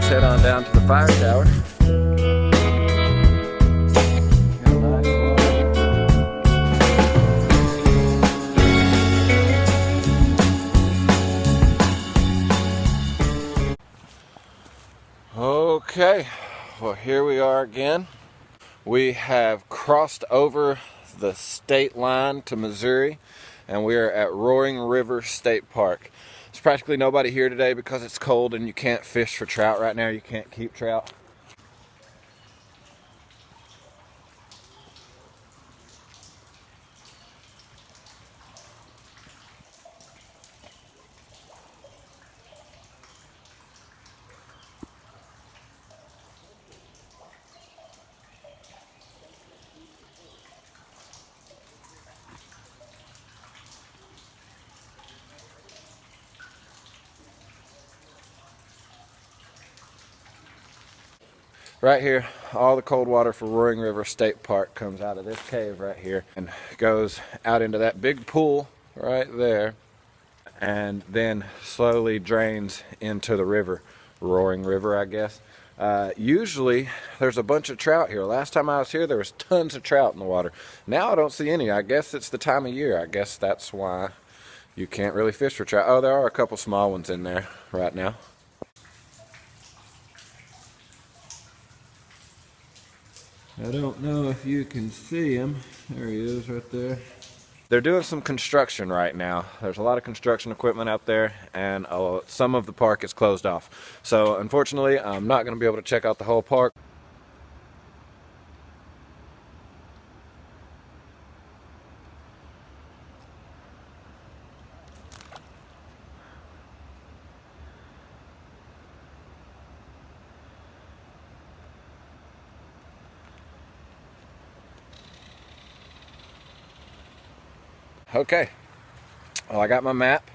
let's head on down to the fire tower. Okay, well here we are again. We have crossed over the state line to Missouri and we are at Roaring River State Park. There's practically nobody here today because it's cold and you can't fish for trout right now. You can't keep trout. Right here, all the cold water for Roaring River State Park comes out of this cave right here and goes out into that big pool right there and then slowly drains into the river. Roaring River, I guess. Usually there's a bunch of trout here. Last time I was here there was tons of trout in the water. Now I don't see any. I guess it's the time of year. I guess that's why you can't really fish for trout. Oh, there are a couple small ones in there right now. I don't know if you can see him. There he is right there. They're doing some construction right now. There's a lot of construction equipment out there and some of the park is closed off. So unfortunately, I'm not going to be able to check out the whole park. Okay, well I got my map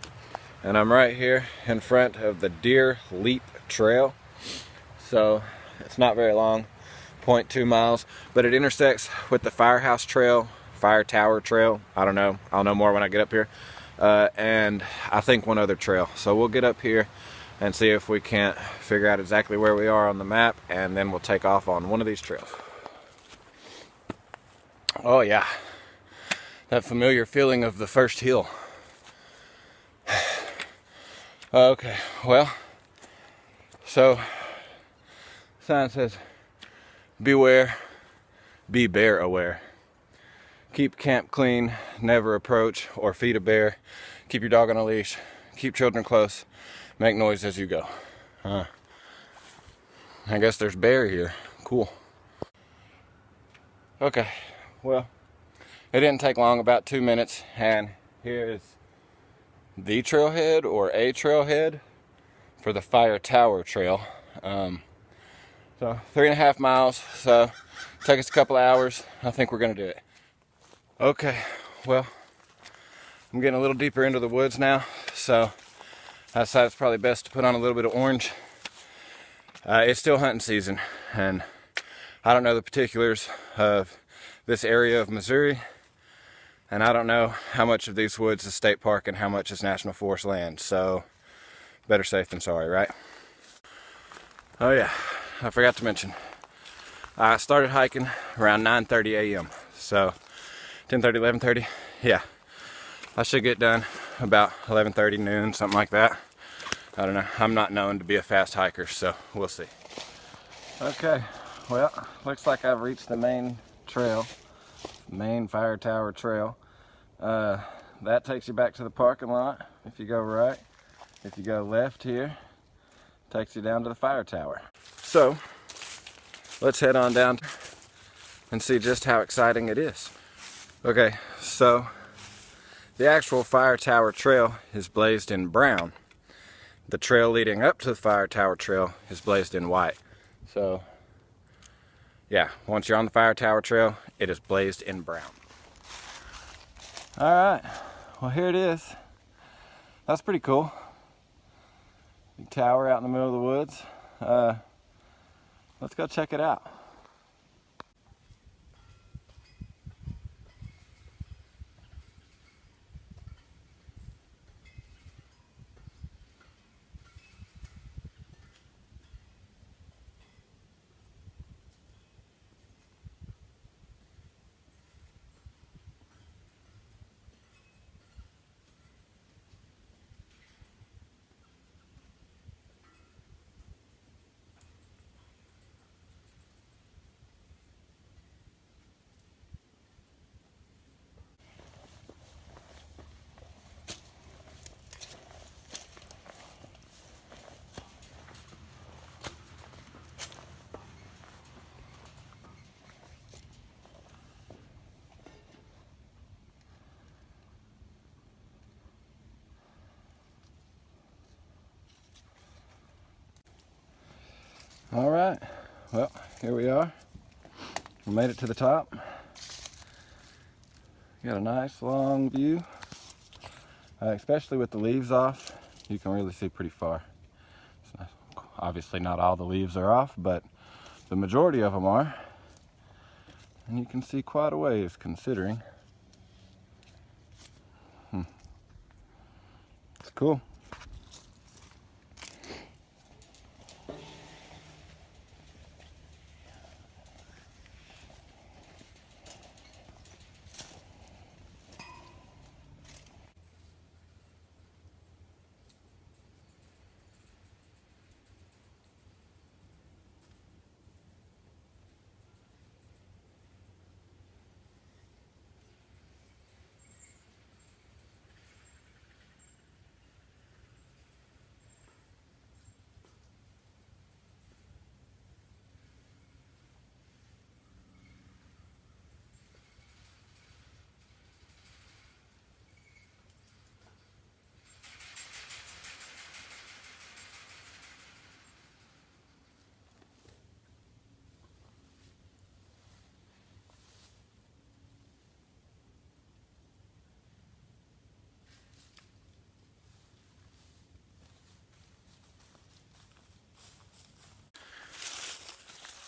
and I'm right here in front of the Deer Leap Trail. So it's not very long, 0.2 miles, but it intersects with the Firehouse Trail, Fire Tower Trail. I don't know, I'll know more when I get up here. And I think one other trail. So we'll get up here and see if we can't figure out exactly where we are on the map, and then we'll take off on one of these trails. Oh yeah. That familiar feeling of the first hill. Okay, well, so sign says, beware, be bear aware. Keep camp clean, never approach or feed a bear. Keep your dog on a leash, keep children close, make noise as you go. I guess there's bear here, cool. Okay, well, it didn't take long, about 2 minutes, and here is the trailhead or a trailhead for the Fire Tower Trail. So 3.5 miles, so take us a couple hours. I think we're gonna do it. Okay, well, I'm getting a little deeper into the woods now, so I decided it's probably best to put on a little bit of orange. It's still hunting season, and I don't know the particulars of this area of Missouri. And I don't know how much of these woods is state park and how much is national forest land. So better safe than sorry, right? Oh yeah, I forgot to mention. I started hiking around 9:30 a.m. So 10:30, 11:30, yeah. I should get done about 11:30, noon, something like that. I don't know, I'm not known to be a fast hiker, so we'll see. Okay, well, looks like I've reached the main trail. Main Fire Tower Trail. That takes you back to the parking lot if you go right. If you go left here, takes you down to the fire tower. So let's head on down and see just how exciting it is. Okay, so the actual Fire Tower Trail is blazed in brown. The trail leading up to the Fire Tower Trail is blazed in white. So yeah, once you're on the Fire Tower Trail, it is blazed in brown. All right, well here it is. That's pretty cool. Big tower out in the middle of the woods. Let's go check it out. All right, well, here we are. We made it to the top. Got a nice long view. Especially with the leaves off, you can really see pretty far. Obviously not all the leaves are off, but the majority of them are. And you can see quite a ways considering. It's cool.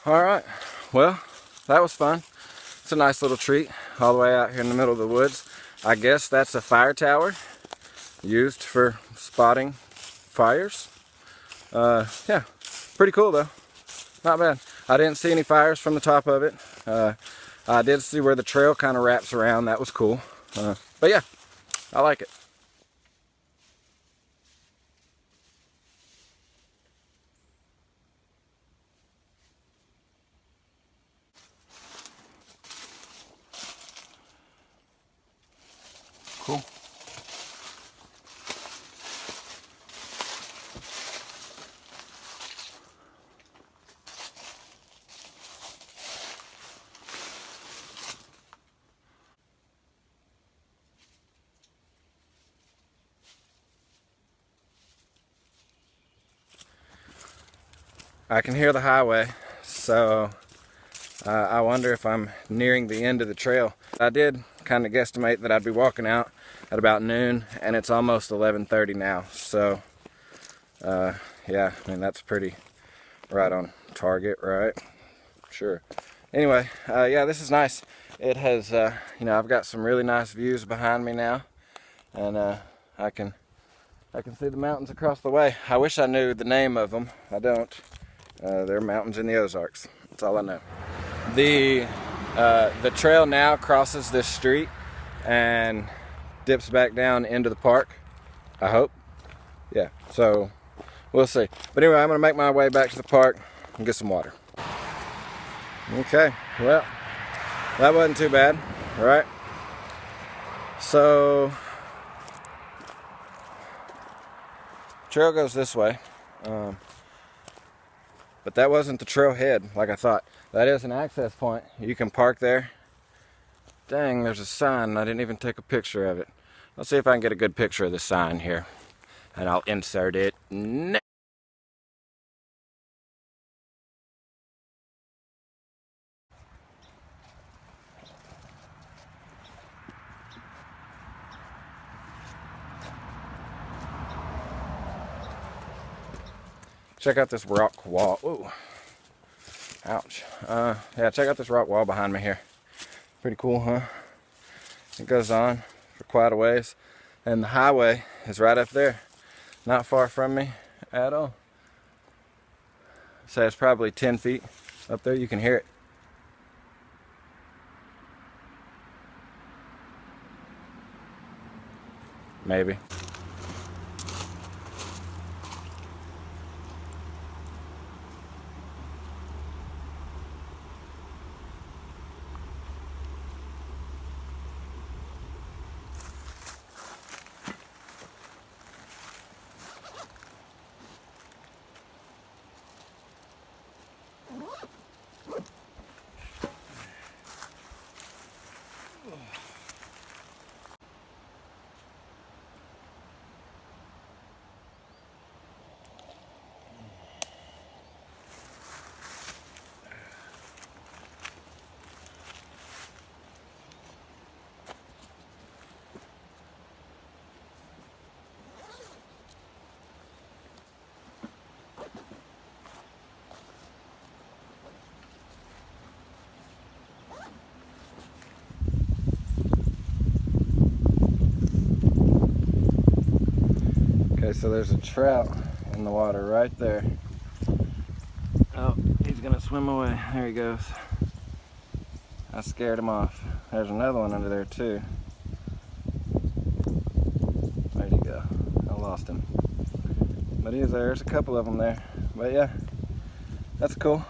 All right, well, that was fun. It's a nice little treat all the way out here in the middle of the woods. I guess that's a fire tower used for spotting fires. Yeah, pretty cool though. Not bad. I didn't see any fires from the top of it. I did see where the trail kind of wraps around. That was cool. But yeah, I like it. Cool. I can hear the highway, so I wonder if I'm nearing the end of the trail. I did kind of guesstimate that I'd be walking out at about noon, and it's almost 11:30 now. So, yeah, I mean, that's pretty right on target, right? Sure. Anyway, yeah, this is nice. It has, you know, I've got some really nice views behind me now, and I can see the mountains across the way. I wish I knew the name of them. I don't. They're mountains in the Ozarks. That's all I know. The trail now crosses this street and dips back down into the park, I hope. Yeah, so we'll see. But anyway, I'm gonna make my way back to the park and get some water. Okay, well, that wasn't too bad, right? So, trail goes this way. But that wasn't the trailhead like I thought. That is an access point. You can park there. Dang, there's a sign. I didn't even take a picture of it. Let's see if I can get a good picture of the sign here. And I'll insert it now. Check out this rock wall. Ooh. Ouch. Yeah, check out this rock wall behind me here. Pretty cool, huh? It goes on for quite a ways. And the highway is right up there. Not far from me at all. So it's probably 10 feet up there. You can hear it. Maybe. Okay, so there's a trout in the water right there. Oh, he's gonna swim away. There he goes. I scared him off. There's another one under there too. Where'd he go? I lost him. But he's there. There's a couple of them there. But yeah, that's cool.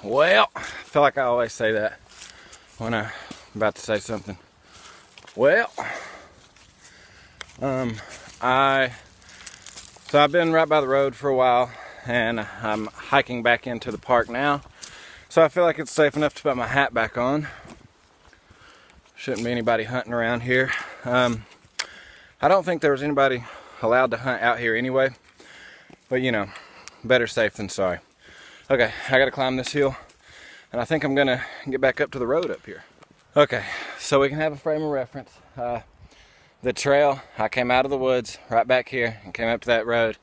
Well, I feel like I always say that when I'm about to say something. Well, I've been right by the road for a while, and I'm hiking back into the park now. So I feel like it's safe enough to put my hat back on. Shouldn't be anybody hunting around here. I don't think there was anybody allowed to hunt out here anyway, but you know, better safe than sorry. Okay, I gotta climb this hill, and I think I'm gonna get back up to the road up here. Okay, so we can have a frame of reference. The trail, I came out of the woods right back here and came up to that road,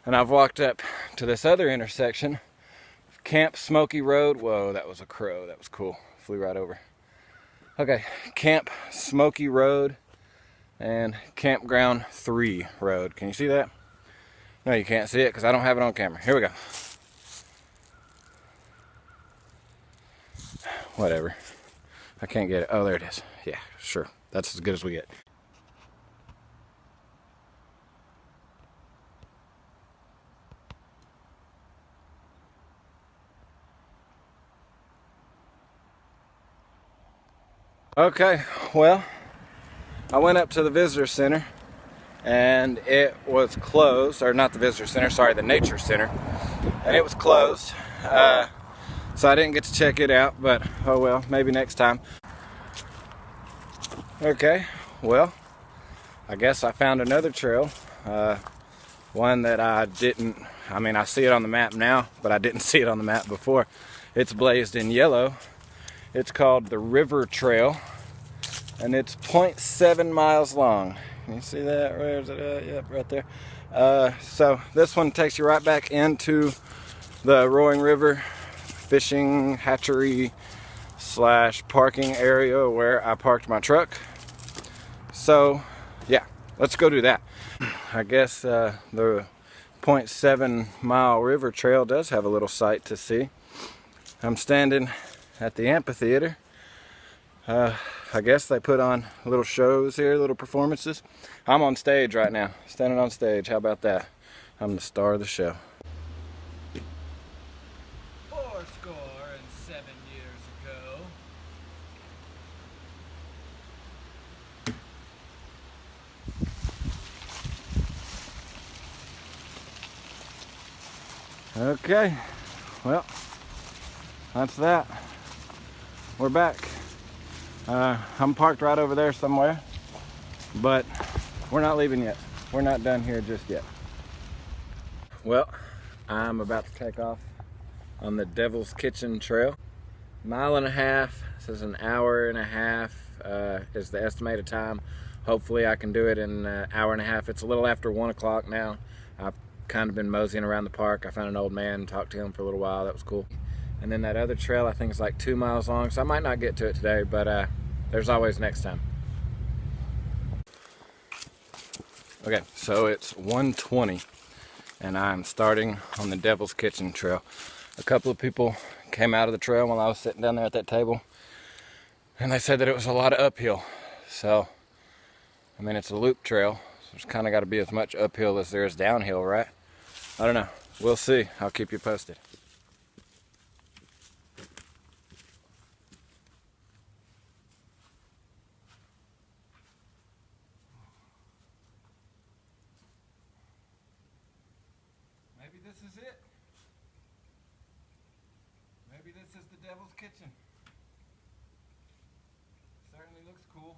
and I've walked up to this other intersection, Camp Smoky Road. Whoa, that was a crow. That was cool. Flew right over. Okay, Camp Smoky Road and Campground 3 Road. Can you see that? No, you can't see it because I don't have it on camera. Here we go. Whatever. I can't get it. Oh, there it is. Yeah, sure. That's as good as we get. Okay, well, I went up to the visitor center and it was closed, or not the visitor center, sorry, the nature center, and it was closed. So I didn't get to check it out, but oh well, maybe next time. Okay, well, I guess I found another trail, one that I see it on the map now, but I didn't see it on the map before. It's blazed in yellow. It's called the River Trail, and it's 0.7 miles long. Can you see that? Where is it at? Yep, right there. So this one takes you right back into the Roaring River fishing hatchery / parking area where I parked my truck. So yeah, let's go do that. I guess the 0.7 mile river trail does have a little sight to see. I'm standing at the amphitheater. I guess they put on little shows here, little performances. I'm on stage right now, standing on stage. How about that? I'm the star of the show. 87 years ago. Okay, well, that's that. We're back. I'm parked right over there somewhere, but we're not leaving yet. We're not done here just yet. Well, I'm about to take off on the Devil's Kitchen Trail. 1.5 miles. This is 1.5 hours is the estimated time. Hopefully I can do it in 1.5 hours. It's a little after 1 o'clock now. I've kind of been moseying around the park. I found an old man, talked to him for a little while. That was cool. And then that other trail, I think it's like 2 miles long, so I might not get to it today, but there's always next time. Okay, so it's 1:20 and I'm starting on the Devil's Kitchen Trail. A couple of people came out of the trail while I was sitting down there at that table, and they said that it was a lot of uphill. So, I mean, it's a loop trail, so there's kind of got to be as much uphill as there is downhill, right? I don't know. We'll see. I'll keep you posted. Maybe this is it. Maybe this is the Devil's Kitchen. Certainly looks cool.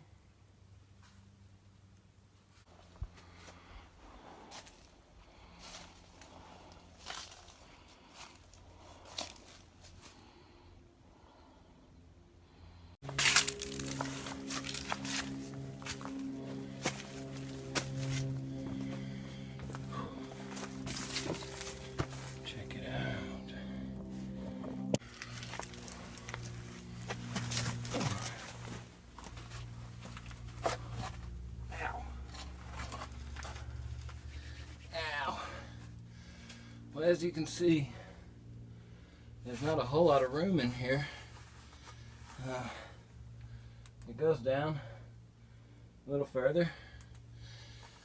Well, as you can see, there's not a whole lot of room in here. It goes down a little further.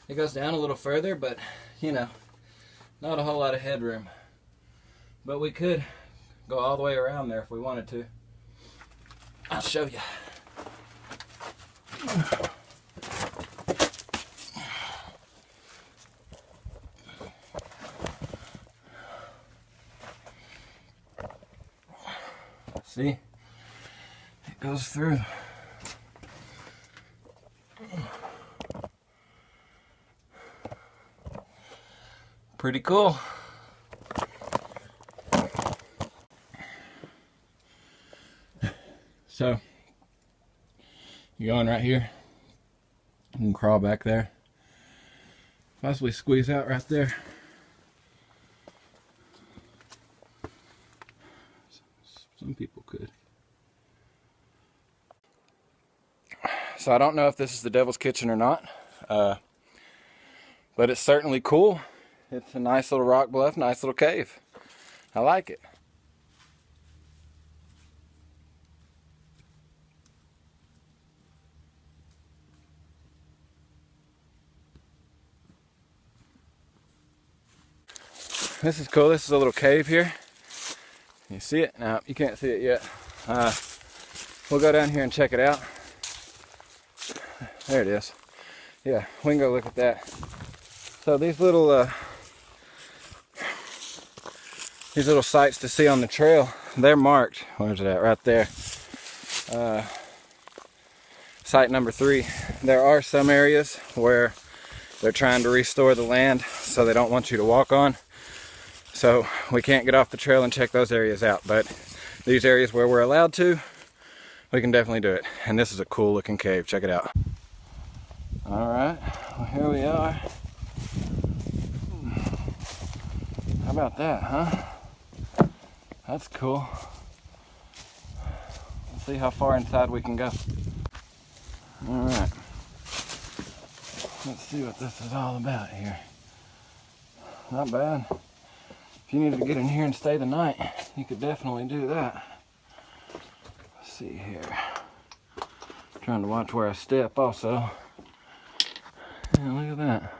It goes down a little further, but you know, not a whole lot of headroom. But we could go all the way around there if we wanted to. I'll show you. See? It goes through. Pretty cool. So, you go in right here. You can crawl back there. Possibly squeeze out right there. Some people could. So I don't know if this is the Devil's Kitchen or not, but it's certainly cool. It's a nice little rock bluff, nice little cave. I like it. This is cool. This is a little cave here. You see it? No, you can't see it yet. We'll go down here and check it out. There it is. Yeah, we can go look at that. So these little sites to see on the trail, they're marked. Where's it at? Right there. Site number 3. There are some areas where they're trying to restore the land, so they don't want you to walk on. So we can't get off the trail and check those areas out. But these areas where we're allowed to, we can definitely do it. And this is a cool looking cave. Check it out. Alright, well, here we are. How about that, huh? That's cool. Let's see how far inside we can go. Alright. Let's see what this is all about here. Not bad. If you needed to get in here and stay the night, you could definitely do that. Let's see here. Trying to watch where I step also. Yeah, look at that.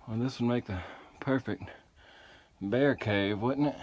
Well, this would make the perfect bear cave, wouldn't it?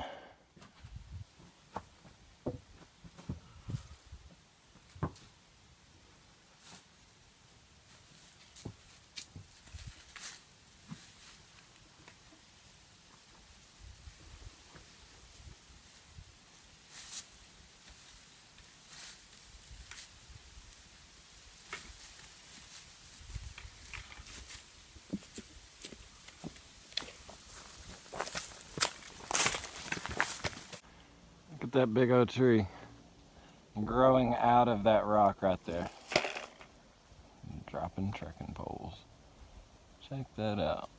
Look at that big old tree growing out of that rock right there. Dropping trekking poles. Check that out.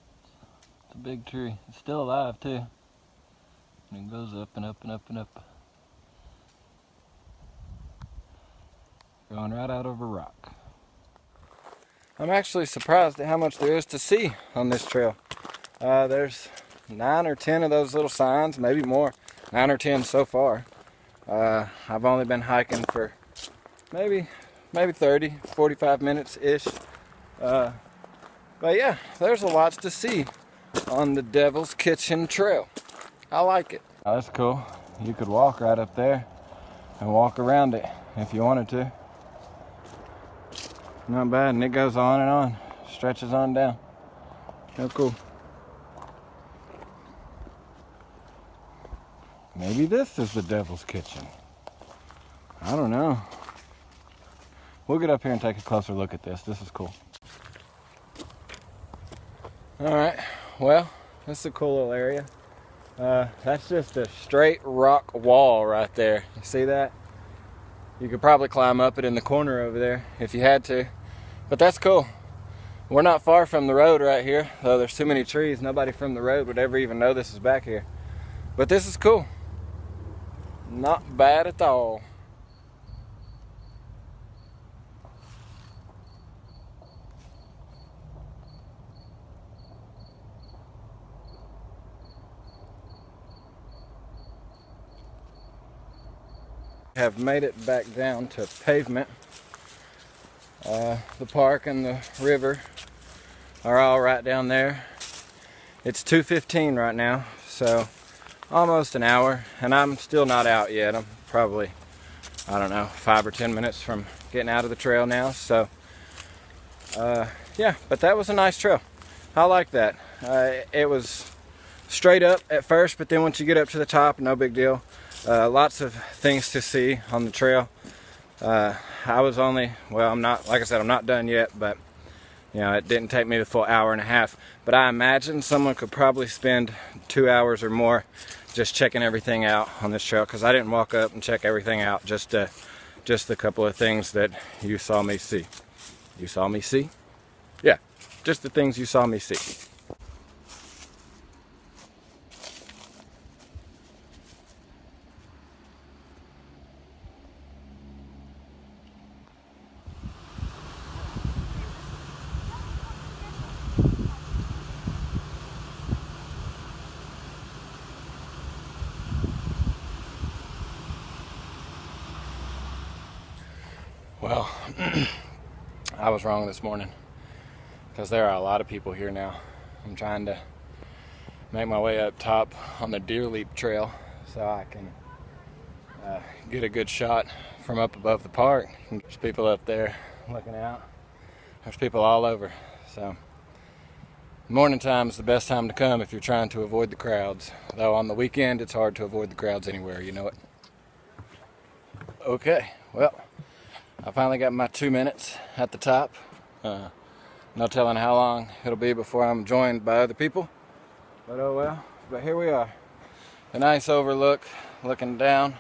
It's a big tree. It's still alive too. And it goes up and up and up and up. Growing right out of a rock. I'm actually surprised at how much there is to see on this trail. There's 9 or 10 of those little signs, maybe more. 9 or 10 so far. I've only been hiking for maybe 30, 45 minutes-ish. But yeah, there's a lot to see on the Devil's Kitchen Trail. I like it. Oh, that's cool. You could walk right up there and walk around it if you wanted to. Not bad, and it goes on and on. Stretches on down. How cool. Maybe this is the Devil's Kitchen. I don't know. We'll get up here and take a closer look at this. This is cool. Alright, well, this is a cool little area. That's just a straight rock wall right there. You see that? You could probably climb up it in the corner over there if you had to. But that's cool. We're not far from the road right here, though there's too many trees. Nobody from the road would ever even know this is back here. But this is cool. Not bad at all. Have made it back down to pavement. The park and the river are all right down there. It's 2:15 right now, so almost an hour, and I'm still not out yet. I'm probably, I don't know, 5 or 10 minutes from getting out of the trail now. So yeah, but that was a nice trail. I like that. It was straight up at first, but then once you get up to the top, no big deal. Lots of things to see on the trail. I was only, well, I'm not, like I said, I'm not done yet, but you know, it didn't take me the full hour and a half. But I imagine someone could probably spend 2 hours or more just checking everything out on this trail, because I didn't walk up and check everything out, just a couple of things that you saw me see. You saw me see? Yeah, just the things you saw me see. Well, I was wrong this morning, because there are a lot of people here now. I'm trying to make my way up top on the Deer Leap Trail so I can get a good shot from up above the park. There's people up there looking out. There's people all over. So morning time is the best time to come if you're trying to avoid the crowds. Though on the weekend it's hard to avoid the crowds anywhere, you know it. Okay, well, I finally got my 2 minutes at the top. No telling how long it'll be before I'm joined by other people. But oh well, but here we are. A nice overlook looking down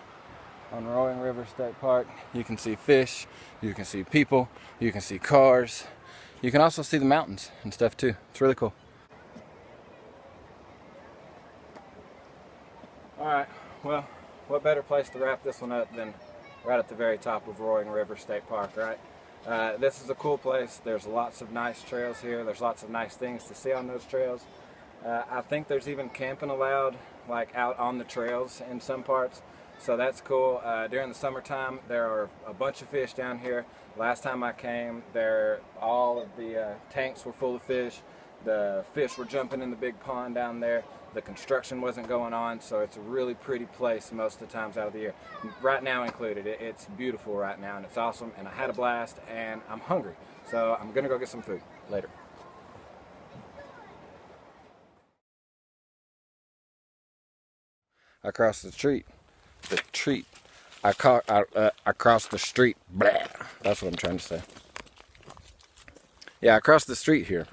on Roaring River State Park. You can see fish, you can see people, you can see cars. You can also see the mountains and stuff too. It's really cool. Alright, well, what better place to wrap this one up than right at the very top of Roaring River State Park, right? This is a cool place. There's lots of nice trails here. There's lots of nice things to see on those trails. I think there's even camping allowed, like out on the trails in some parts. So that's cool. During the summertime, there are a bunch of fish down here. Last time I came, all of the tanks were full of fish. The fish were jumping in the big pond down there. The construction wasn't going on, so it's a really pretty place most of the times out of the year. Right now included. It's beautiful right now, and it's awesome, and I had a blast, and I'm hungry. So I'm gonna go get some food later. Across the street. I crossed the street. Blah. That's what I'm trying to say. Yeah, I crossed the street here.